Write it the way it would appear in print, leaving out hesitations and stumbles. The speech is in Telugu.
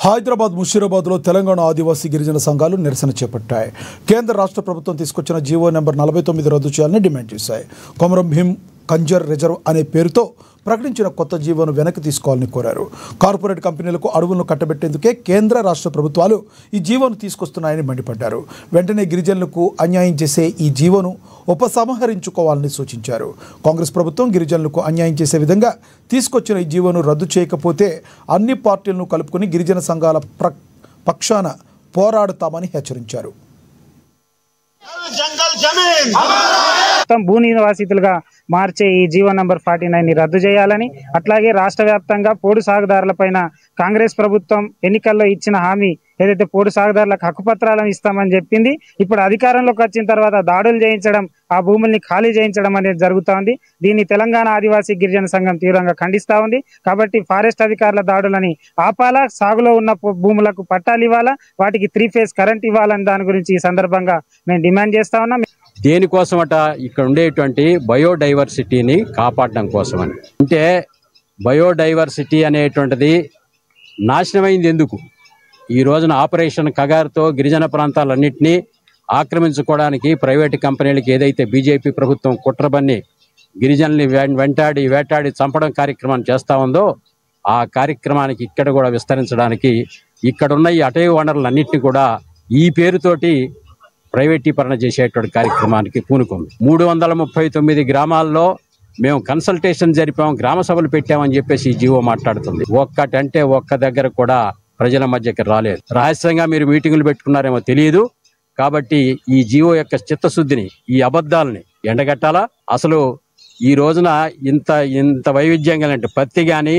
హైదరాబాద్ ముషీరాబాద్లో తెలంగాణ ఆదివాసీ గిరిజన సంఘాలు నిరసన చేపట్టాయి. కేంద్ర రాష్ట్ర ప్రభుత్వం తీసుకొచ్చిన జీవో నెంబర్ 49 రద్దు చేయాలని డిమాండ్ చేశాయి. కొమరం భీం కంజర్ రిజర్వ్ అనే పేరుతో ప్రకటించిన కొత్త జీవోను వెనక్కి తీసుకోవాలని కోరారు. కార్పొరేట్ కంపెనీలకు అడవులను కట్టబెట్టేందుకే కేంద్ర రాష్ట్ర ప్రభుత్వాలు ఈ జీవోను తీసుకొస్తున్నాయని మండిపడ్డారు. వెంటనే గిరిజనులకు అన్యాయం చేసే ఈ జీవోను ఉపసంహరించుకోవాలని సూచించారు. కాంగ్రెస్ ప్రభుత్వం గిరిజనులకు అన్యాయం చేసే విధంగా తీసుకొచ్చిన ఈ జీవోను రద్దు చేయకపోతే అన్ని పార్టీలను కలుపుకొని గిరిజన సంఘాల పక్షాన పోరాడతామని హెచ్చరించారు. భూ నివాసితులుగా మార్చే ఈ జీవో నంబర్ 49 రద్దు చేయాలని, అట్లాగే రాష్ట్ర వ్యాప్తంగా పోడు సాగుదారులపైన కాంగ్రెస్ ప్రభుత్వం ఎన్నికల్లో ఇచ్చిన హామీ ఏదైతే పోడు సాగుదారులకు హక్కుపత్రాలను ఇస్తామని చెప్పింది, ఇప్పుడు అధికారంలోకి వచ్చిన తర్వాత దాడులు చేయించడం, ఆ భూముల్ని ఖాళీ చేయించడం అనేది జరుగుతూ ఉంది. దీన్ని తెలంగాణ ఆదివాసీ గిరిజన సంఘం తీవ్రంగా ఖండిస్తూ ఉంది. కాబట్టి ఫారెస్ట్ అధికారుల దాడులని ఆపాలా, సాగులో ఉన్న భూములకు పట్టాలు ఇవ్వాలా, వాటికి 3 ఫేజ్ కరెంట్ ఇవ్వాలని దాని గురించి ఈ సందర్భంగా మేము డిమాండ్ చేస్తా ఉన్నాం. దేనికోసమట ఇక్కడ ఉండేటువంటి బయోడైవర్సిటీని కాపాడడం కోసమని. అంటే బయోడైవర్సిటీ అనేటువంటిది నాశనమైంది ఎందుకు? ఈ రోజున ఆపరేషన్ కగారుతో గిరిజన ప్రాంతాలన్నింటినీ ఆక్రమించుకోవడానికి ప్రైవేటు కంపెనీలకు ఏదైతే బీజేపీ ప్రభుత్వం కుట్రబన్ని గిరిజనుల్ని వేటాడి చంపడం కార్యక్రమాన్ని చేస్తూ ఉందో, ఆ కార్యక్రమానికి ఇక్కడ కూడా విస్తరించడానికి ఇక్కడున్న ఈ అటవీ వనరులన్నింటినీ కూడా ఈ పేరుతోటి ప్రైవేటీకరణ చేసేటువంటి కార్యక్రమానికి పూనుకుంది. 339 గ్రామాల్లో మేము కన్సల్టేషన్ జరిపాం, గ్రామ సభలు పెట్టామని చెప్పేసి ఈ జీవో మాట్లాడుతుంది. ఒక్కటంటే ఒక్క దగ్గర కూడా ప్రజల మధ్యకి రాలేదు. రహస్యంగా మీరు మీటింగులు పెట్టుకున్నారేమో తెలియదు. కాబట్టి ఈ జీవో యొక్క చిత్తశుద్ధిని, ఈ అబద్ధాలని ఎండగట్టాలా. అసలు ఈ రోజున ఇంత వైవిధ్యం కలిగిన పత్తి కానీ